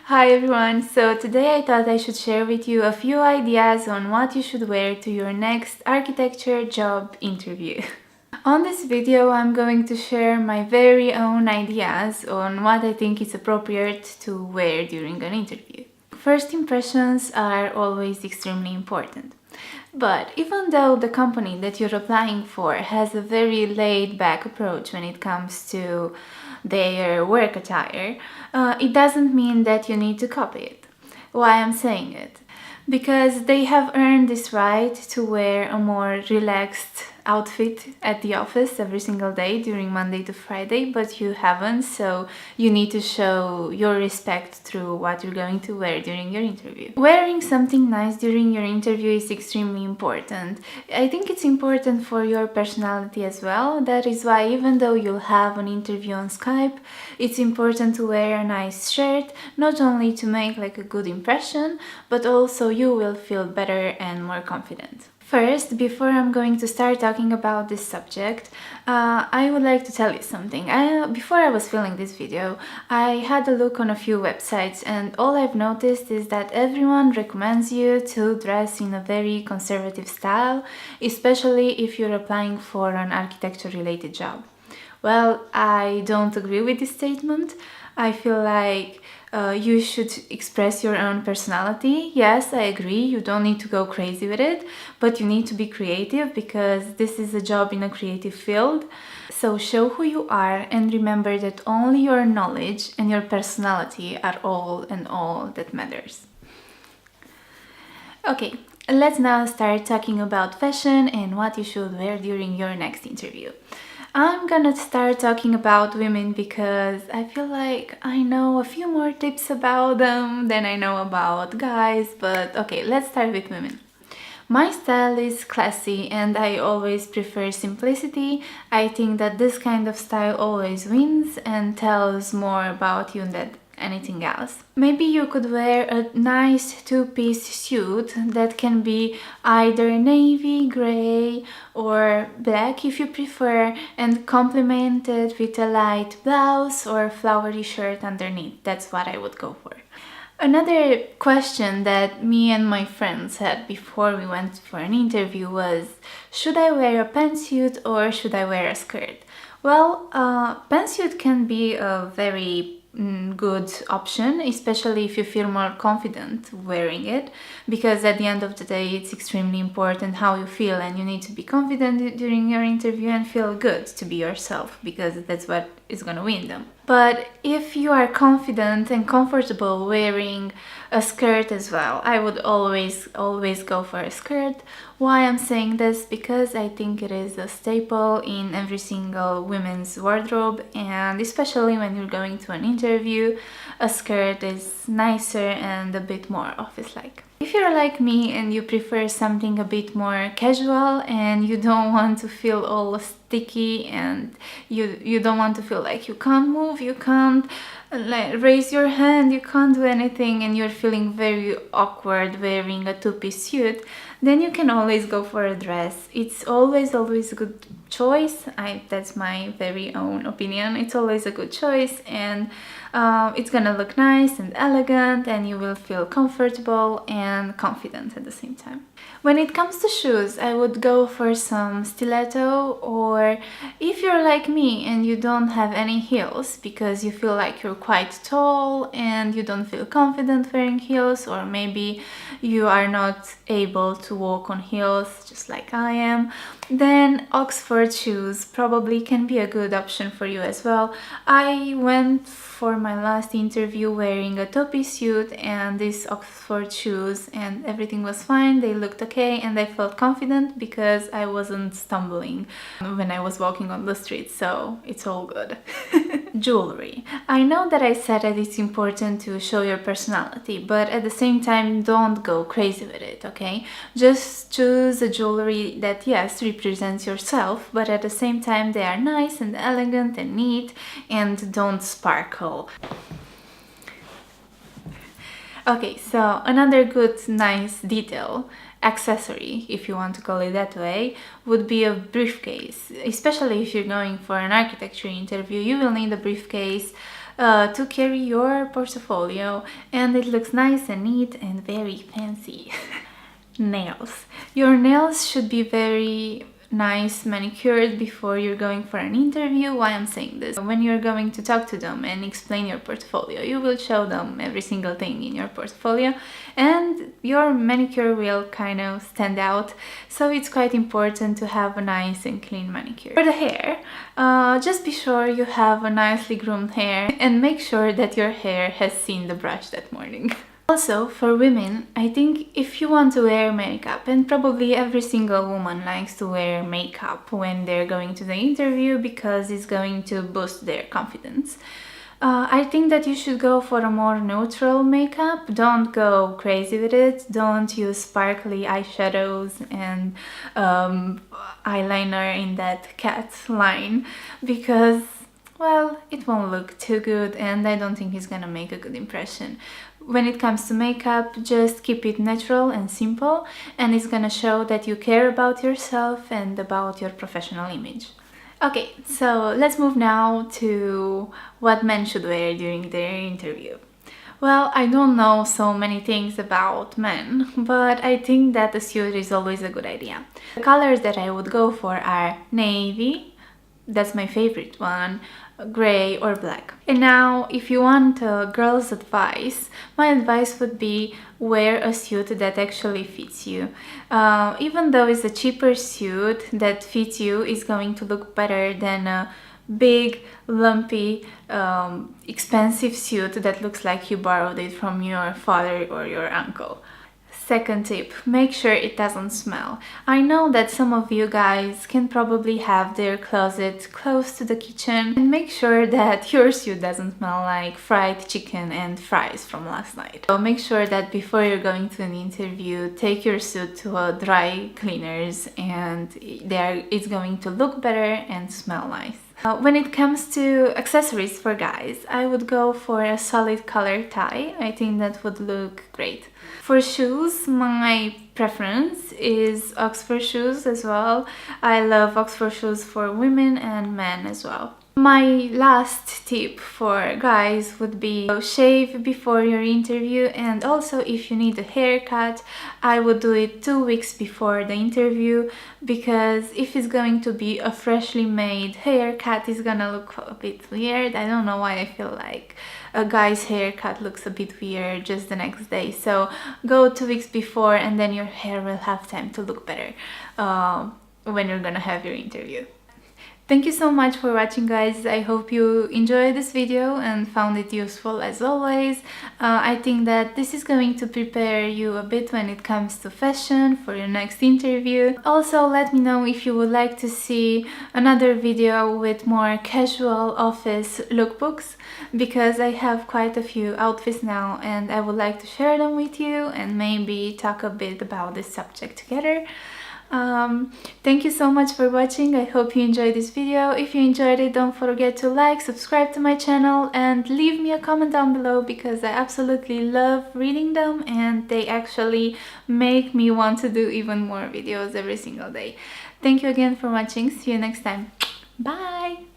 Hi everyone, so today I thought I should share with you a few ideas on what you should wear to your next architecture job interview. On this video I'm going to share my very own ideas on what I think is appropriate to wear during an interview. First impressions are always extremely important. But even though the company that you're applying for has a very laid-back approach when it comes to their work attire, it doesn't mean that you need to copy it. Why I'm saying it? Because they have earned this right to wear a more relaxed outfit at the office every single day during Monday to Friday, but you haven't, so you need to show your respect through what you're going to wear during your interview. Wearing something nice during your interview is extremely important. I think it's important for your personality as well. That is why even though you'll have an interview on Skype, it's important to wear a nice shirt, not only to make like a good impression, but also you will feel better and more confident. First, before I'm going to start talking about this subject, I would like to tell you something. Before I was filming this video, I had a look on a few websites, and all I've noticed is that everyone recommends you to dress in a very conservative style, especially if you're applying for an architecture-related job. Well, I don't agree with this statement. I feel like you should express your own personality. Yes, I agree, you don't need to go crazy with it, but you need to be creative because this is a job in a creative field. So show who you are and remember that only your knowledge and your personality are all and all that matters. Okay, let's now start talking about fashion and what you should wear during your next interview. I'm gonna start talking about women because I feel like I know a few more tips about them than I know about guys, but okay, let's start with women. My style is classy and I always prefer simplicity. I think that this kind of style always wins and tells more about you than anything else. Maybe you could wear a nice two-piece suit that can be either navy, gray or black if you prefer, and complement it with a light blouse or flowery shirt underneath. That's what I would go for. Another question that me and my friends had before we went for an interview was, should I wear a pantsuit or should I wear a skirt? Well, pantsuit can be a very good option, especially if you feel more confident wearing it, because at the end of the day it's extremely important how you feel, and you need to be confident during your interview and feel good to be yourself, because that's what is gonna win them. But if you are confident and comfortable wearing a skirt as well, I would always go for a skirt. Why I'm saying this? Because I think it is a staple in every single women's wardrobe, and especially when you're going to an interview, a skirt is nicer and a bit more office-like. If you're like me and you prefer something a bit more casual and you don't want to feel all sticky and you don't want to feel like you can't move, you can't raise your hand, you can't do anything, and you're feeling very awkward wearing a two-piece suit, then you can always go for a dress. It's always a good choice. That's my very own opinion. It's always a good choice, and it's gonna look nice and elegant, and you will feel comfortable and confident at the same time. When it comes to shoes, I would go for some stiletto, or if you're like me and you don't have any heels because you feel like you're quite tall and you don't feel confident wearing heels, or maybe you are not able to walk on heels just like I am, then Oxford shoes probably can be a good option for you as well. I went for my last interview wearing a two-piece suit and these Oxford shoes, and everything was fine. They looked okay and I felt confident because I wasn't stumbling when I was walking on the street, so it's all good. Jewelry. I know that I said that it's important to show your personality, but at the same time don't go crazy with it, okay? Just choose a jewelry that, yes, represents yourself, but at the same time they are nice and elegant and neat and don't sparkle. Okay, so another good, nice detail, accessory, if you want to call it that way, would be a briefcase. Especially if you're going for an architecture interview, you will need a briefcase to carry your portfolio, and it looks nice and neat and very fancy. Nails. Your nails should be very nice manicured before you're going for an interview. Why I'm saying this? When you're going to talk to them and explain your portfolio, you will show them every single thing in your portfolio, and your manicure will kind of stand out, so it's quite important to have a nice and clean manicure. For the hair, just be sure you have a nicely groomed hair and make sure that your hair has seen the brush that morning. Also, for women, I think if you want to wear makeup, and probably every single woman likes to wear makeup when they're going to the interview because it's going to boost their confidence. I think that you should go for a more neutral makeup. Don't go crazy with it. Don't use sparkly eyeshadows and eyeliner in that cat line, because, well, it won't look too good and I don't think it's gonna make a good impression. When it comes to makeup, just keep it natural and simple, and it's gonna show that you care about yourself and about your professional image. Okay, so let's move now to what men should wear during their interview. Well, I don't know so many things about men, but I think that a suit is always a good idea. The colors that I would go for are navy, that's my favorite one, gray or black. And now, if you want a girl's advice, my advice would be wear a suit that actually fits you. Even though it's a cheaper suit, that fits you is going to look better than a big, lumpy, expensive suit that looks like you borrowed it from your father or your uncle. Second tip, make sure it doesn't smell. I know that some of you guys can probably have their closet close to the kitchen, and make sure that your suit doesn't smell like fried chicken and fries from last night. So make sure that before you're going to an interview, take your suit to a dry cleaners, and it's going to look better and smell nice. When it comes to accessories for guys, I would go for a solid color tie. I think that would look great. For shoes, my preference is Oxford shoes as well. I love Oxford shoes for women and men as well. My last tip for guys would be shave before your interview, and also if you need a haircut, I would do it 2 weeks before the interview, because if it's going to be a freshly made haircut, it's gonna look a bit weird. I don't know why I feel like a guy's haircut looks a bit weird just the next day. So go 2 weeks before, and then your hair will have time to look better when you're gonna have your interview. Thank you so much for watching, guys. I hope you enjoyed this video and found it useful as always. I think that this is going to prepare you a bit when it comes to fashion for your next interview. Also, let me know if you would like to see another video with more casual office lookbooks, because I have quite a few outfits now and I would like to share them with you and maybe talk a bit about this subject together. Thank you so much for watching. I hope you enjoyed this video. If you enjoyed it, don't forget to like, subscribe to my channel, and leave me a comment down below, because I absolutely love reading them and they actually make me want to do even more videos every single day. Thank you again for watching. See you next time. Bye!